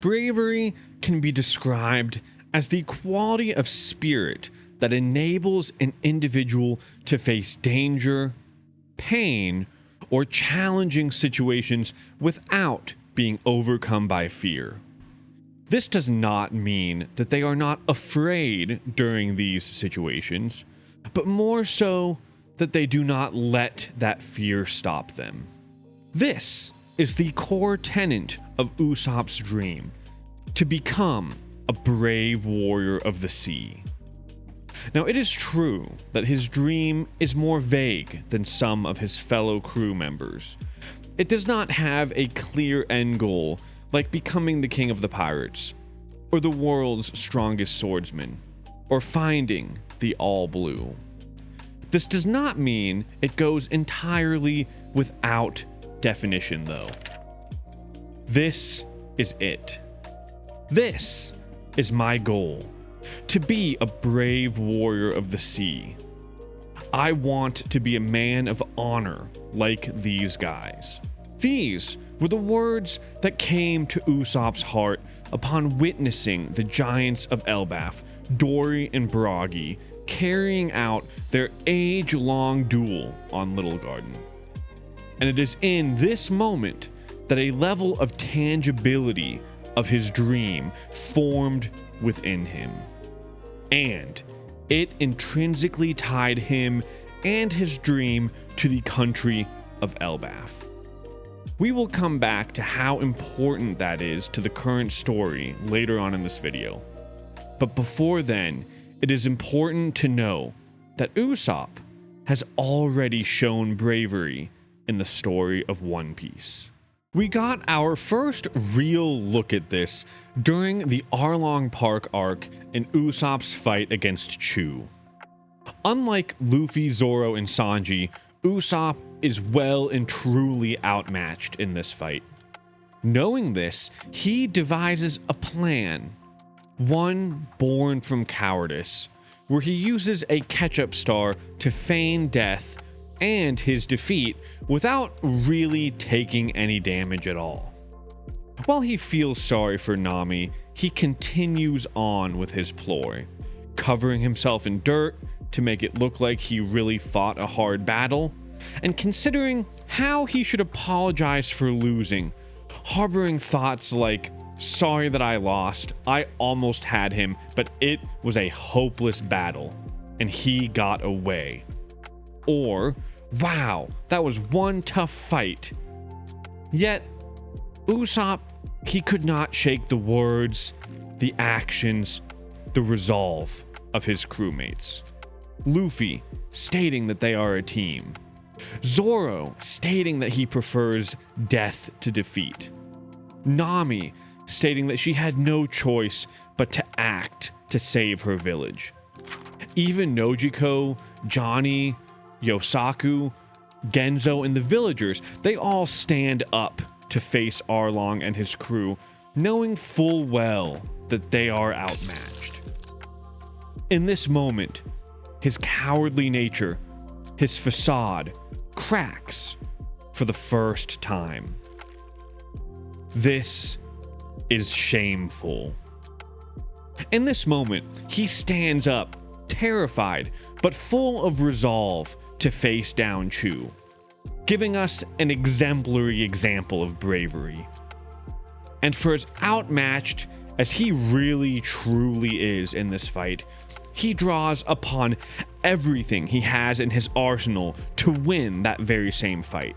Bravery can be described as the quality of spirit that enables an individual to face danger, pain, or challenging situations without being overcome by fear. This does not mean that they are not afraid during these situations, but more so that they do not let that fear stop them. This is the core tenet of Usopp's dream, to become a brave warrior of the sea. Now, it is true that his dream is more vague than some of his fellow crew members. It does not have a clear end goal like becoming the king of the pirates, or the world's strongest swordsman, or finding the All Blue. This does not mean it goes entirely without definition, though. This is it. This is my goal, to be a brave warrior of the sea. I want to be a man of honor like these guys. These were the words that came to Usopp's heart upon witnessing the giants of Elbaf, Dory and Bragi, carrying out their age-long duel on Little Garden. And it is in this moment that a level of tangibility of his dream formed within him. And it intrinsically tied him and his dream to the country of Elbaf. We will come back to how important that is to the current story later on in this video. But before then, it is important to know that Usopp has already shown bravery in the story of One Piece. We got our first real look at this during the Arlong Park arc in Usopp's fight against Chu. Unlike Luffy, Zoro, and Sanji, Usopp is well and truly outmatched in this fight. Knowing this, he devises a plan, one born from cowardice, where he uses a ketchup star to feign death and his defeat without really taking any damage at all. While he feels sorry for Nami, he continues on with his ploy, covering himself in dirt to make it look like he really fought a hard battle, and considering how he should apologize for losing, harboring thoughts like, "Sorry that I lost, I almost had him, but it was a hopeless battle, and he got away." Or, "Wow, that was one tough fight." Yet, Usopp, he could not shake the words, the actions, the resolve of his crewmates. Luffy stating that they are a team. Zoro stating that he prefers death to defeat. Nami stating that she had no choice but to act to save her village. Even Nojiko, Johnny, Yosaku, Genzo, and the villagers, they all stand up to face Arlong and his crew, knowing full well that they are outmatched. In this moment, his cowardly nature, his facade, cracks for the first time. This is shameful. In this moment, he stands up, terrified, but full of resolve to face down Chu, giving us an exemplary example of bravery. And for as outmatched as he really truly is in this fight, he draws upon everything he has in his arsenal to win that very same fight,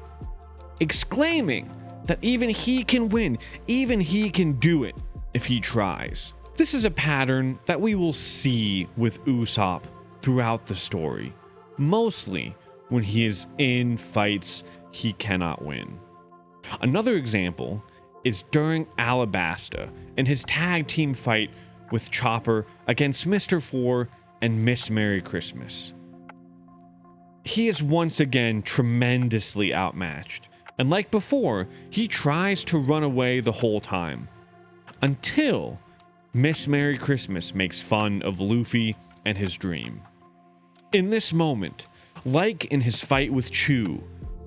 exclaiming that even he can win, even he can do it if he tries. This is a pattern that we will see with Usopp throughout the story, mostly when he is in fights he cannot win. Another example is during Alabasta in his tag team fight with Chopper against Mr. Four and Miss Merry Christmas. He is once again tremendously outmatched, and like before, he tries to run away the whole time, until Miss Merry Christmas makes fun of Luffy and his dream. In this moment, like in his fight with Chu,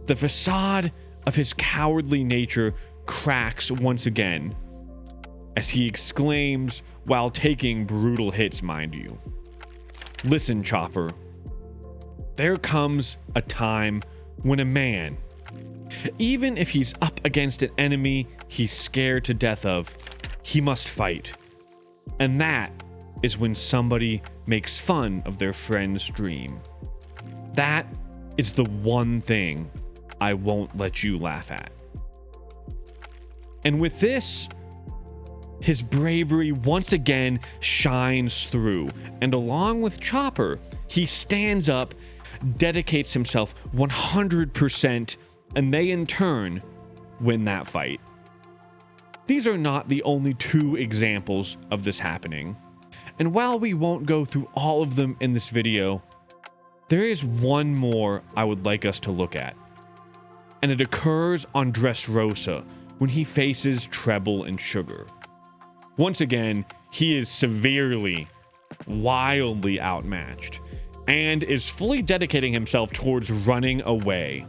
the facade of his cowardly nature cracks once again, as he exclaims while taking brutal hits, mind you. Listen, Chopper. There comes a time when a man, even if he's up against an enemy he's scared to death of, he must fight. And that is when somebody makes fun of their friend's dream. That is the one thing I won't let you laugh at. And with this, his bravery once again shines through, and along with Chopper, he stands up, dedicates himself 100%, and they in turn win that fight. These are not the only two examples of this happening, and while we won't go through all of them in this video, there is one more I would like us to look at, and it occurs on Dressrosa when he faces Treble and Sugar. Once again, he is severely, wildly outmatched, and is fully dedicating himself towards running away.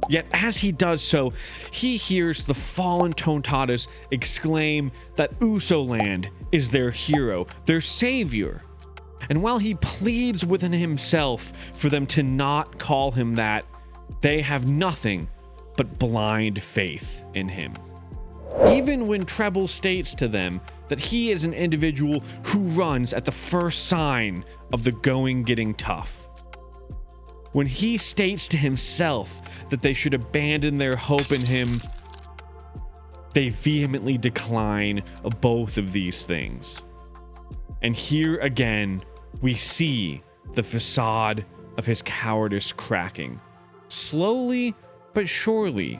Yet as he does so, he hears the fallen Tontatas exclaim that Usoland is their hero, their savior. And while he pleads within himself for them to not call him that, they have nothing but blind faith in him. Even when Treble states to them that he is an individual who runs at the first sign of the going getting tough. When he states to himself that they should abandon their hope in him, they vehemently decline both of these things. And here again, we see the facade of his cowardice cracking. Slowly but surely,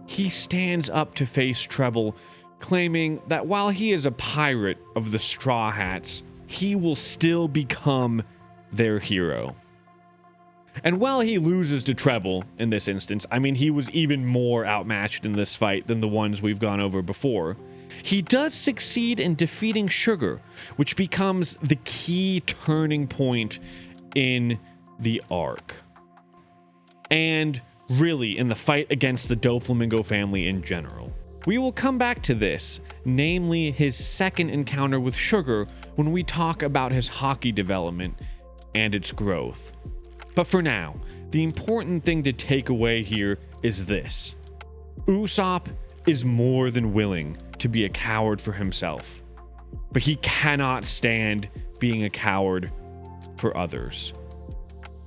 he stands up to face Treble, claiming that while he is a pirate of the Straw Hats, he will still become their hero. And while he loses to Treble in this instance, I mean, he was even more outmatched in this fight than the ones we've gone over before, he does succeed in defeating Sugar, which becomes the key turning point in the arc. And really, in the fight against the Doflamingo family in general. We will come back to this, namely his second encounter with Sugar, when we talk about his Haki development and its growth. But for now, the important thing to take away here is this. Usopp is more than willing to be a coward for himself, but he cannot stand being a coward for others.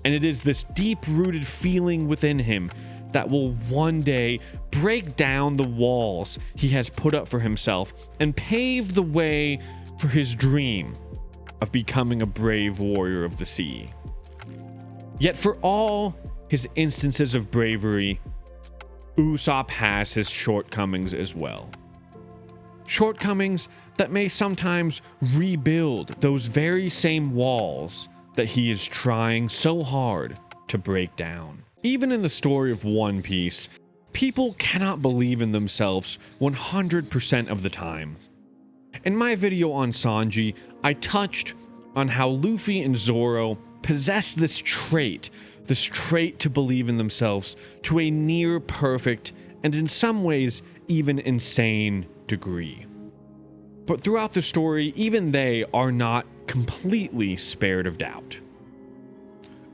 And it is this deep-rooted feeling within him that will one day break down the walls he has put up for himself and pave the way for his dream of becoming a brave warrior of the sea. Yet for all his instances of bravery, Usopp has his shortcomings as well. Shortcomings that may sometimes rebuild those very same walls that he is trying so hard to break down. Even in the story of One Piece, people cannot believe in themselves 100% of the time. In my video on Sanji, I touched on how Luffy and Zoro possess this trait to believe in themselves to a near perfect and in some ways even insane degree. But throughout the story, even they are not completely spared of doubt.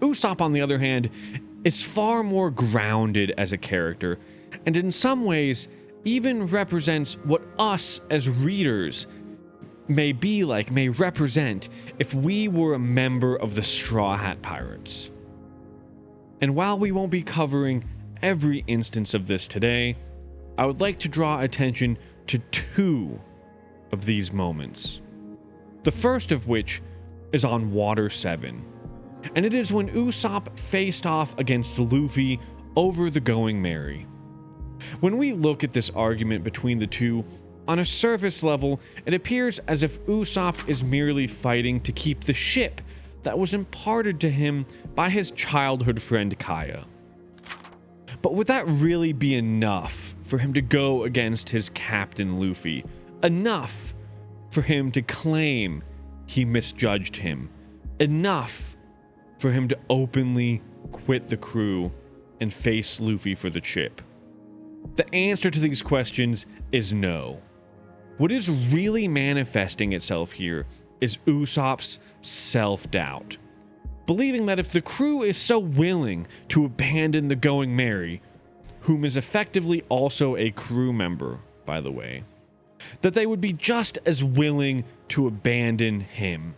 Usopp, on the other hand, is far more grounded as a character, and in some ways even represents what us as readers may represent if we were a member of the Straw Hat Pirates. And while we won't be covering every instance of this today, I would like to draw attention to two of these moments. The first of which is on Water 7, and it is when Usopp faced off against Luffy over the Going Merry. When we look at this argument between the two, on a surface level, it appears as if Usopp is merely fighting to keep the ship that was imparted to him by his childhood friend Kaya. But would that really be enough for him to go against his captain Luffy? Enough for him to claim he misjudged him? Enough for him to openly quit the crew and face Luffy for the ship? The answer to these questions is no. What is really manifesting itself here is Usopp's self-doubt, believing that if the crew is so willing to abandon the Going Merry, whom is effectively also a crew member, by the way, that they would be just as willing to abandon him.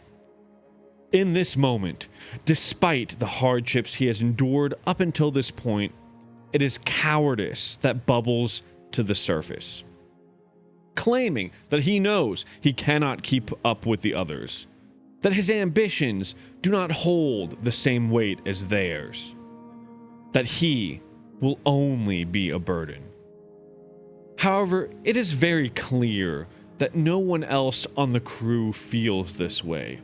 In this moment, despite the hardships he has endured up until this point, it is cowardice that bubbles to the surface, claiming that he knows he cannot keep up with the others, that his ambitions do not hold the same weight as theirs, that he will only be a burden. However, it is very clear that no one else on the crew feels this way.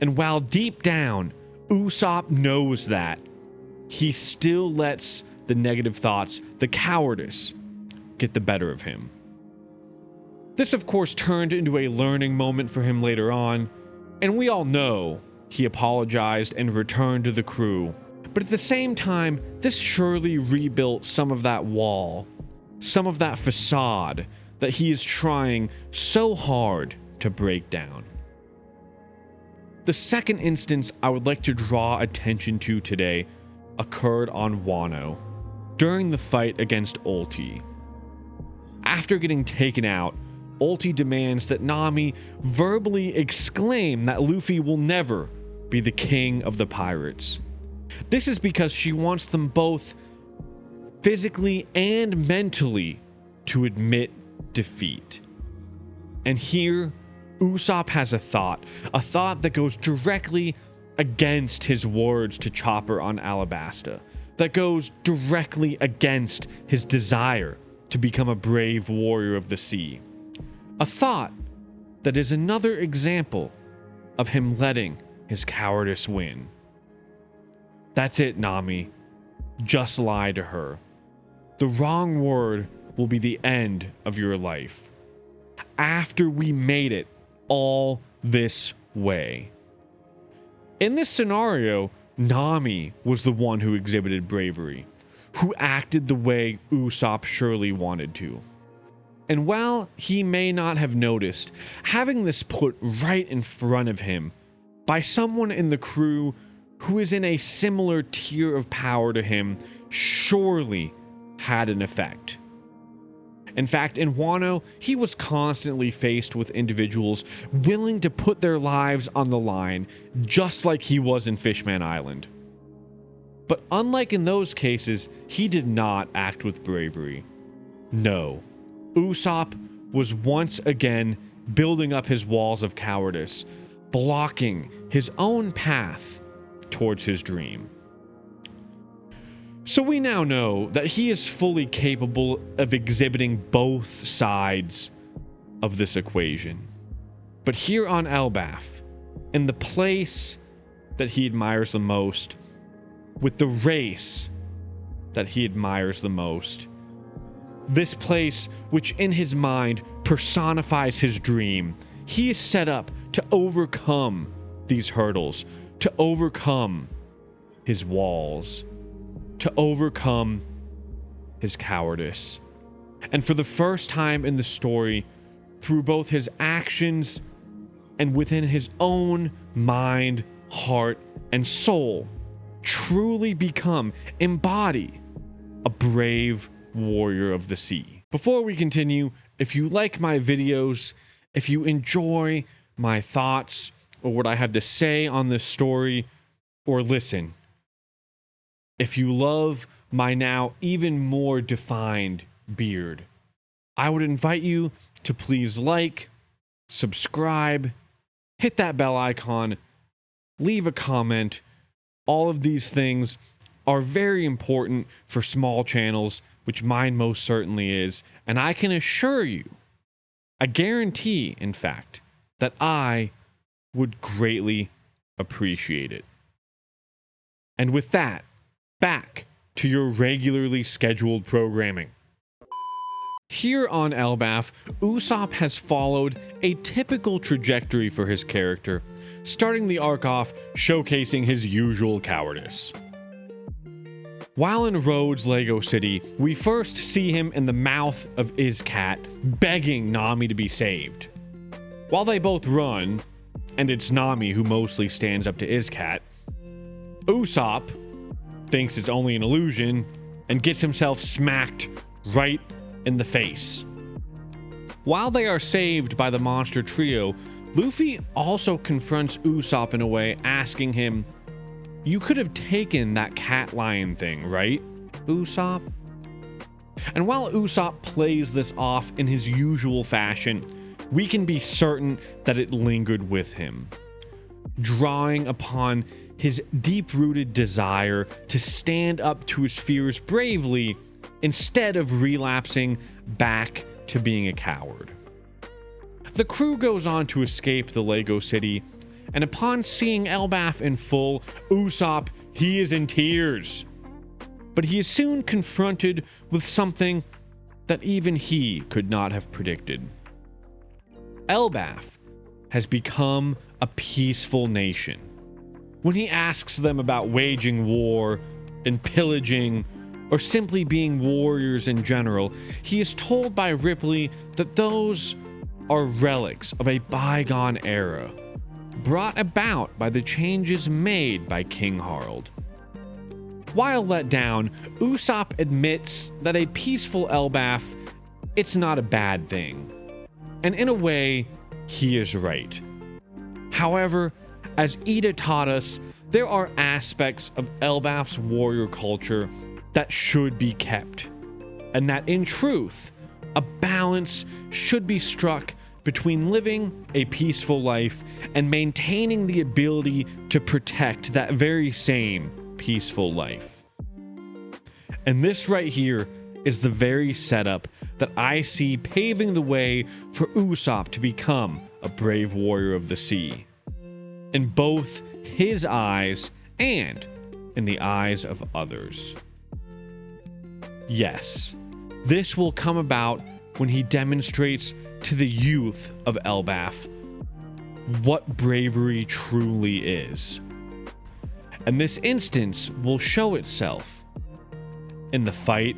And while deep down, Usopp knows that, he still lets the negative thoughts, the cowardice, get the better of him. This, of course, turned into a learning moment for him later on, and we all know he apologized and returned to the crew. But at the same time, this surely rebuilt some of that wall, some of that facade that he is trying so hard to break down. The second instance I would like to draw attention to today occurred on Wano, during the fight against Ulti. After getting taken out, Ulti demands that Nami verbally exclaim that Luffy will never be the king of the pirates. This is because she wants them both physically and mentally to admit defeat. And here, Usopp has a thought that goes directly against his words to Chopper on Alabasta, that goes directly against his desire to become a brave warrior of the sea. A thought that is another example of him letting his cowardice win. That's it, Nami. Just lie to her. The wrong word will be the end of your life. After we made it all this way. In this scenario, Nami was the one who exhibited bravery, who acted the way Usopp surely wanted to. And while he may not have noticed, having this put right in front of him by someone in the crew who is in a similar tier of power to him surely had an effect. In fact, in Wano, he was constantly faced with individuals willing to put their lives on the line, just like he was in Fishman Island. But unlike in those cases, he did not act with bravery. No, Usopp was once again building up his walls of cowardice, blocking his own path towards his dream. So we now know that he is fully capable of exhibiting both sides of this equation. But here on Elbaf, in the place that he admires the most, with the race that he admires the most, this place which in his mind personifies his dream, he is set up to overcome these hurdles, to overcome his walls, to overcome his cowardice. And for the first time in the story, through both his actions and within his own mind, heart, and soul, truly embody a brave warrior of the sea. Before we continue, if you like my videos, if you enjoy my thoughts or what I have to say on this story, or listen, if you love my now even more defined beard, I would invite you to please like, subscribe, hit that bell icon, leave a comment. All of these things are very important for small channels, which mine most certainly is. And I can assure you, I guarantee, in fact, that I would greatly appreciate it. And with that, back to your regularly scheduled programming. Here on Elbaf, Usopp has followed a typical trajectory for his character, starting the arc off showcasing his usual cowardice. While in Rhodes Lego City, we first see him in the mouth of Izcat, begging Nami to be saved. While they both run, and it's Nami who mostly stands up to Izcat, Usopp thinks it's only an illusion and gets himself smacked right in the face. While they are saved by the monster trio, Luffy also confronts Usopp in a way, asking him, "You could have taken that cat lion thing, right, Usopp?" And while Usopp plays this off in his usual fashion, we can be certain that it lingered with him, drawing upon his deep-rooted desire to stand up to his fears bravely instead of relapsing back to being a coward. The crew goes on to escape the Lego City, and upon seeing Elbaf in full, Usopp, he is in tears. But he is soon confronted with something that even he could not have predicted. Elbaf has become a peaceful nation. When he asks them about waging war and pillaging, or simply being warriors in general, he is told by Ripley that those are relics of a bygone era, brought about by the changes made by King Harald. While let down, Usopp admits that a peaceful Elbaf, it's not a bad thing. And in a way, he is right. However, as Ida taught us, there are aspects of Elbaf's warrior culture that should be kept, and that in truth, a balance should be struck between living a peaceful life and maintaining the ability to protect that very same peaceful life. And this right here is the very setup that I see paving the way for Usopp to become a brave warrior of the sea, in both his eyes and in the eyes of others. Yes, this will come about when he demonstrates to the youth of Elbaf what bravery truly is. And this instance will show itself in the fight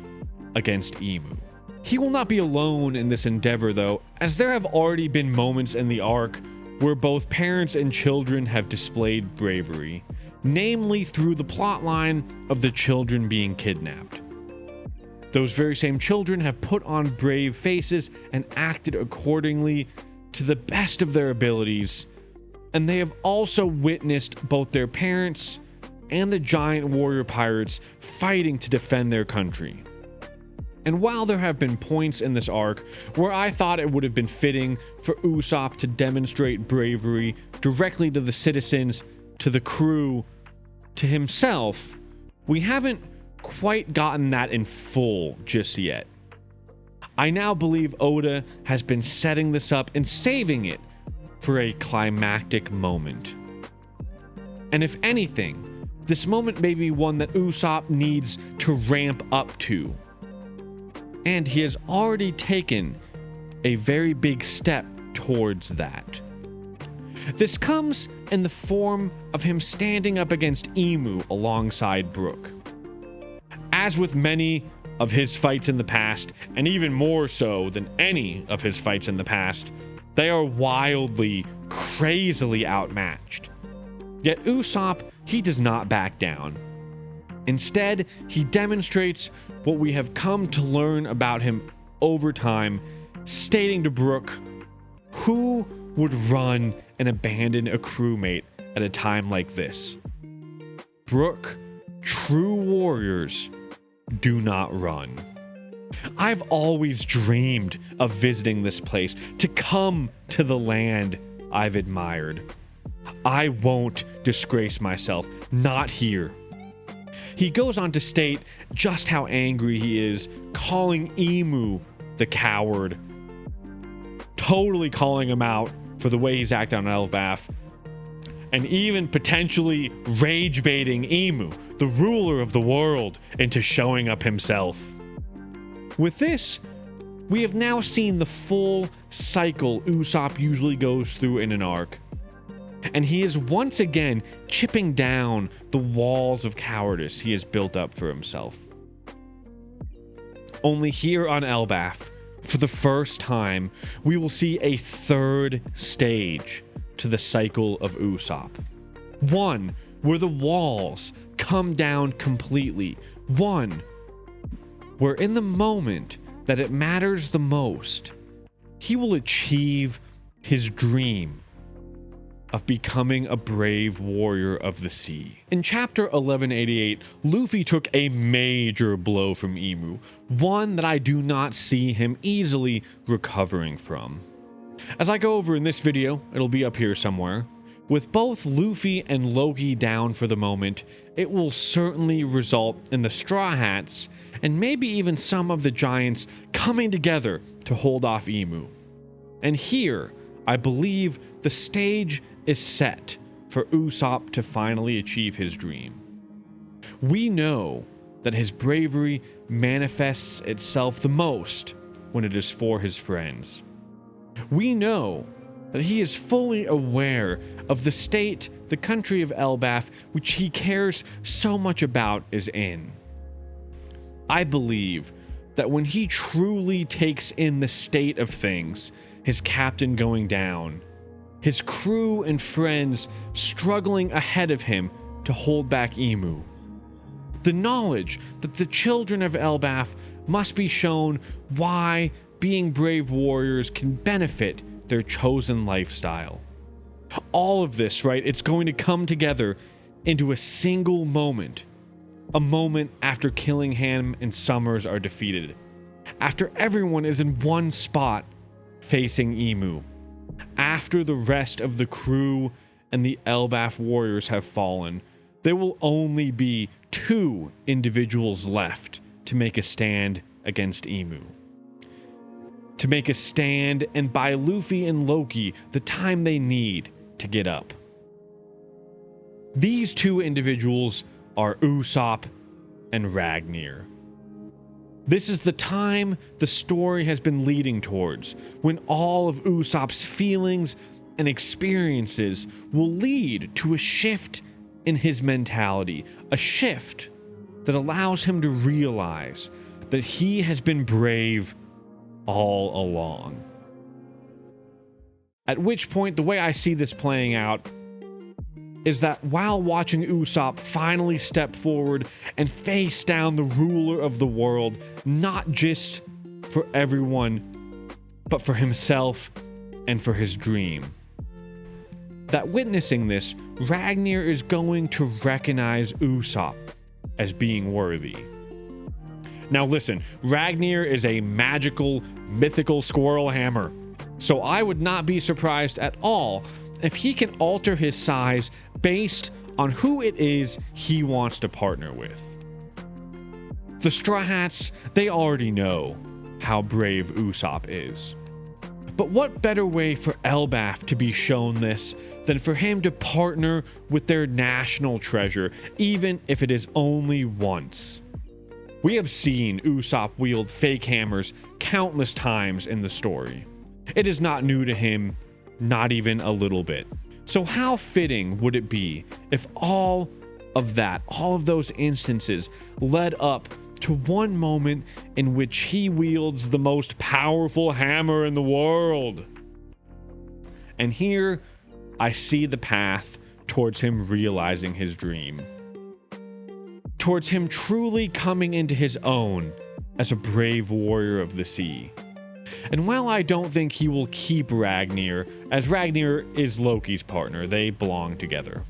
against Emu. He will not be alone in this endeavor though, as there have already been moments in the arc where both parents and children have displayed bravery, namely through the plotline of the children being kidnapped. Those very same children have put on brave faces and acted accordingly to the best of their abilities, and they have also witnessed both their parents and the giant warrior pirates fighting to defend their country. And while there have been points in this arc where I thought it would have been fitting for Usopp to demonstrate bravery directly to the citizens, to the crew, to himself, we haven't quite gotten that in full just yet. I now believe Oda has been setting this up and saving it for a climactic moment. And if anything, this moment may be one that Usopp needs to ramp up to. And he has already taken a very big step towards that. This comes in the form of him standing up against Emu alongside Brook. As with many of his fights in the past, and even more so than any of his fights in the past, they are wildly, crazily outmatched. Yet Usopp, he does not back down. Instead, he demonstrates what we have come to learn about him over time, stating to Brook, who would run and abandon a crewmate at a time like this? Brook, true warriors do not run. I've always dreamed of visiting this place, to come to the land I've admired. I won't disgrace myself, not here. He goes on to state just how angry he is, calling Emu the coward, totally calling him out for the way he's acted on Elbaf, and even potentially rage baiting Emu, the ruler of the world, into showing up himself. With this, we have now seen the full cycle Usopp usually goes through in an arc. and he is once again chipping down the walls of cowardice he has built up for himself. Only here on Elbaf, for the first time, we will see a third stage to the cycle of Usopp. One where the walls come down completely. One where in the moment that it matters the most, he will achieve his dream of becoming a brave warrior of the sea. In chapter 1188, Luffy took a major blow from Imu, one that I do not see him easily recovering from. As I go over in this video, it'll be up here somewhere, with both Luffy and Loki down for the moment, it will certainly result in the Straw Hats and maybe even some of the giants coming together to hold off Imu. And here, I believe the stage is set for Usopp to finally achieve his dream. We know that his bravery manifests itself the most when it is for his friends. We know that he is fully aware of the state the country of Elbaf, which he cares so much about, is in. I believe that when he truly takes in the state of things, his captain going down, his crew and friends struggling ahead of him to hold back Imu, the knowledge that the children of Elbaf must be shown why being brave warriors can benefit their chosen lifestyle. All of this, right, it's going to come together into a single moment. A moment after Killingham and Summers are defeated. After everyone is in one spot facing Imu. After the rest of the crew and the Elbaf warriors have fallen, there will only be 2 individuals left to make a stand against Imu. To make a stand and buy Luffy and Loki the time they need to get up. These 2 individuals are Usopp and Ragnar. This is the time the story has been leading towards, when all of Usopp's feelings and experiences will lead to a shift in his mentality, a shift that allows him to realize that he has been brave all along. At which point, the way I see this playing out is that while watching Usopp finally step forward and face down the ruler of the world, not just for everyone, but for himself and for his dream, that witnessing this, Ragnar is going to recognize Usopp as being worthy. Now listen, Ragnar is a magical, mythical squirrel hammer, so I would not be surprised at all if he can alter his size based on who it is he wants to partner with. The Straw Hats, they already know how brave Usopp is. But what better way for Elbaf to be shown this than for him to partner with their national treasure, even if it is only once? We have seen Usopp wield fake hammers countless times in the story. It is not new to him, not even a little bit. So how fitting would it be if all of those instances led up to one moment in which he wields the most powerful hammer in the world? And here I see the path towards him realizing his dream. Towards him truly coming into his own as a brave warrior of the sea. And while I don't think he will keep Ragnar, as Ragnar is Loki's partner, they belong together,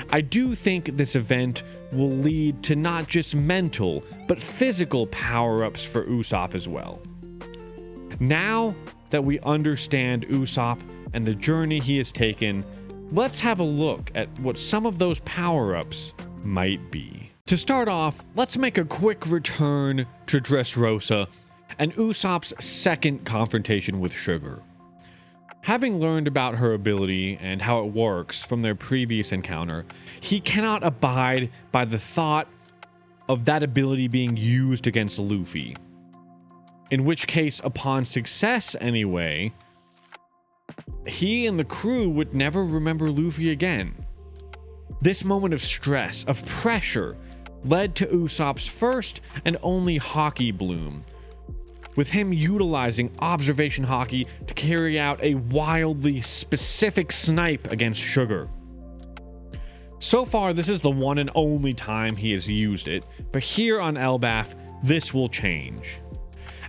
I do think this event will lead to not just mental, but physical power-ups for Usopp as well. Now that we understand Usopp and the journey he has taken, let's have a look at what some of those power-ups might be. To start off, let's make a quick return to Dressrosa and Usopp's second confrontation with Sugar. Having learned about her ability and how it works from their previous encounter, he cannot abide by the thought of that ability being used against Luffy. In which case, upon success anyway, he and the crew would never remember Luffy again. This moment of stress, of pressure, led to Usopp's first and only Haki bloom, with him utilizing observation Haki to carry out a wildly specific snipe against Sugar. So far, this is the one and only time he has used it, but here on Elbaf, this will change.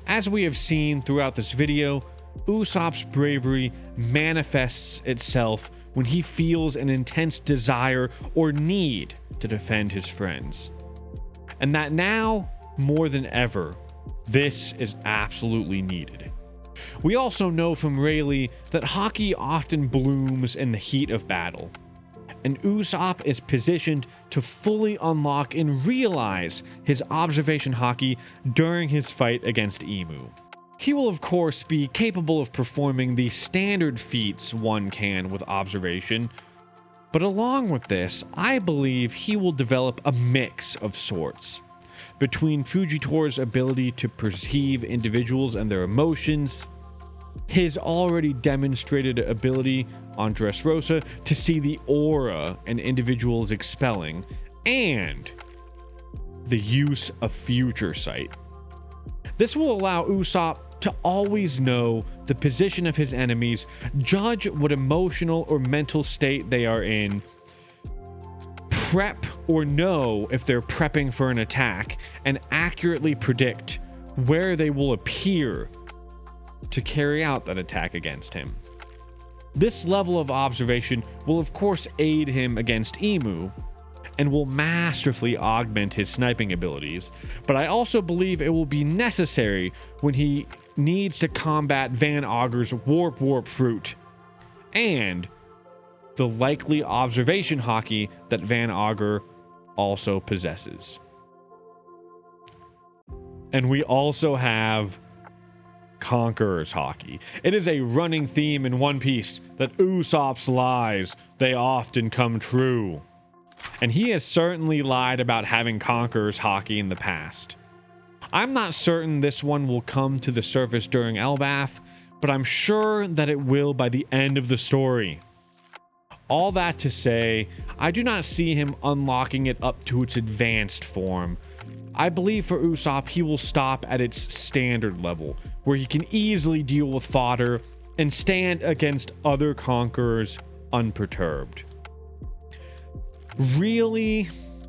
As we have seen throughout this video, Usopp's bravery manifests itself when he feels an intense desire or need to defend his friends. And that now, more than ever, this is absolutely needed. We also know from Rayleigh that Haki often blooms in the heat of battle, and Usopp is positioned to fully unlock and realize his observation Haki during his fight against Emu. He will of course be capable of performing the standard feats one can with observation, but along with this, I believe he will develop a mix of sorts between Fujitori's ability to perceive individuals and their emotions, his already demonstrated ability on Dressrosa to see the aura an individual is expelling, and the use of future sight. This will allow Usopp to always know the position of his enemies, judge what emotional or mental state they are in, prep or know if they're prepping for an attack, and accurately predict where they will appear to carry out that attack against him. This level of observation will of course aid him against Emu and will masterfully augment his sniping abilities, but I also believe it will be necessary when he needs to combat Van Augur's warp fruit and the likely observation Haki that Van Augur also possesses. And we also have Conqueror's Haki. It is a running theme in One Piece that Usopp's lies, they often come true. And he has certainly lied about having Conqueror's Haki in the past. I'm not certain this one will come to the surface during Elbaf, but I'm sure that it will by the end of the story. All that to say, I do not see him unlocking it up to its advanced form. I believe for Usopp he will stop at its standard level, where he can easily deal with fodder and stand against other conquerors unperturbed. Really,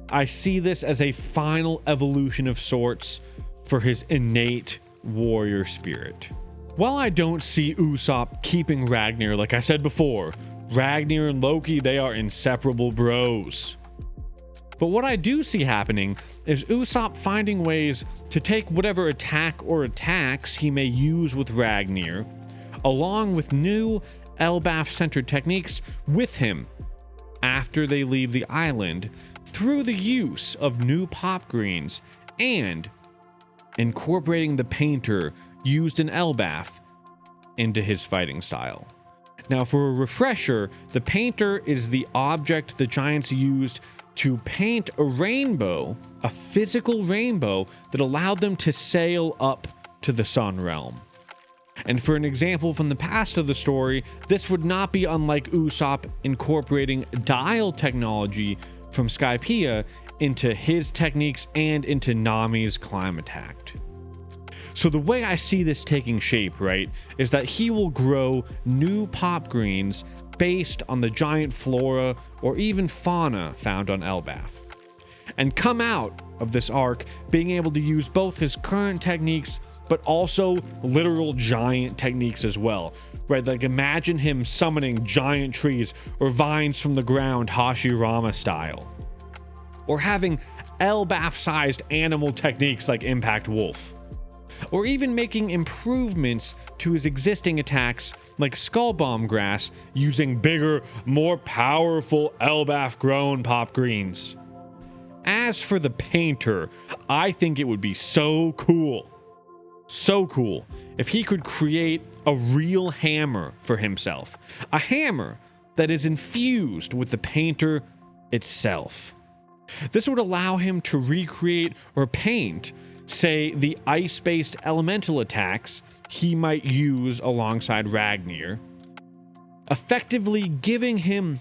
I see this as a final evolution of sorts for his innate warrior spirit. While I don't see Usopp keeping Ragnar, like I said before, Ragnar and Loki, they are inseparable bros. But what I do see happening is Usopp finding ways to take whatever attack or attacks he may use with Ragnar, along with new Elbaf-centered techniques with him after they leave the island, through the use of new pop greens and incorporating the painter used in Elbaf into his fighting style. Now, for a refresher, the painter is the object the giants used to paint a rainbow, a physical rainbow that allowed them to sail up to the Sun Realm. And for an example from the past of the story, this would not be unlike Usopp incorporating dial technology from Skypiea into his techniques and into Nami's climate act. So the way I see this taking shape, right, is that he will grow new pop greens based on the giant flora or even fauna found on Elbaf, and come out of this arc being able to use both his current techniques but also literal giant techniques as well, right? Like imagine him summoning giant trees or vines from the ground Hashirama style, or having Elbaf-sized animal techniques like Impact Wolf, or even making improvements to his existing attacks like Skull Bomb Grass using bigger, more powerful Elbaf-grown pop greens. As for the painter, I think it would be so cool if he could create a real hammer for himself, a hammer that is infused with the painter itself. This would allow him to recreate or paint, say, the ice-based elemental attacks he might use alongside Ragnar, effectively giving him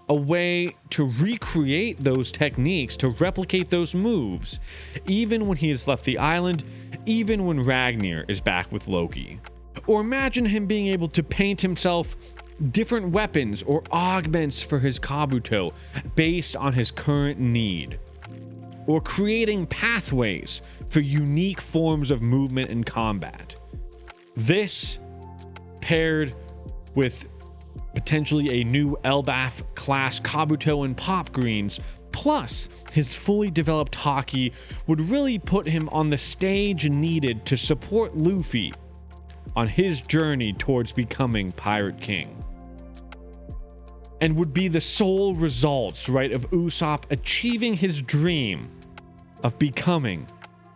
a way to recreate those techniques, to replicate those moves, even when he has left the island, even when Ragnar is back with Loki. Or imagine him being able to paint himself different weapons or augments for his Kabuto based on his current need. Or creating pathways for unique forms of movement and combat. This, paired with potentially a new Elbaf class Kabuto and Pop Greens, plus his fully developed Haki, would really put him on the stage needed to support Luffy on his journey towards becoming Pirate King. And would be the sole results, right, of Usopp achieving his dream of becoming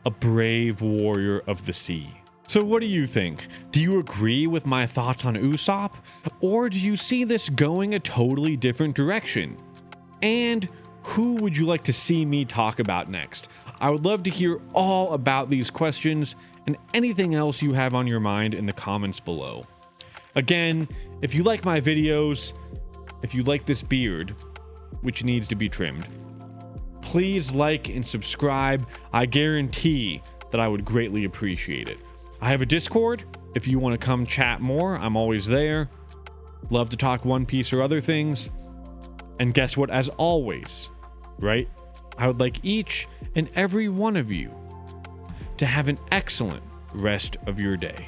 a brave warrior of the sea. So what do you think? Do you agree with my thoughts on Usopp? Or do you see this going a totally different direction? And who would you like to see me talk about next? I would love to hear all about these questions and anything else you have on your mind in the comments below. Again, if you like my videos, if you like this beard, which needs to be trimmed, please like and subscribe. I guarantee that I would greatly appreciate it. I have a Discord. If you want to come chat more, I'm always there. Love to talk One Piece or other things. And guess what? As always, right? I would like each and every one of you to have an excellent rest of your day.